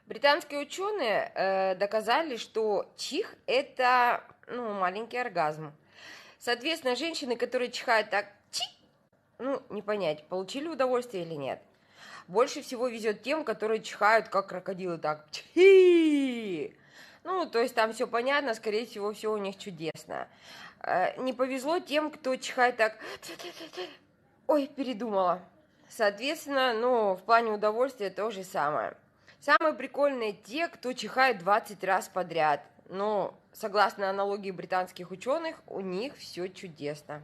Британские ученые доказали, что чих– это маленький оргазм. Соответственно, женщины, которые чихают так, чих, не понять, получили удовольствие или нет. Больше всего везет тем, которые чихают, как крокодилы, так, чихи. То есть там все понятно, скорее всего, все у них чудесно. Не повезло тем, кто чихает так, ой, передумала. Соответственно, в плане удовольствия то же самое. Самые прикольные те, кто чихает 20 раз подряд. Но, согласно аналогии британских ученых, у них все чудесно.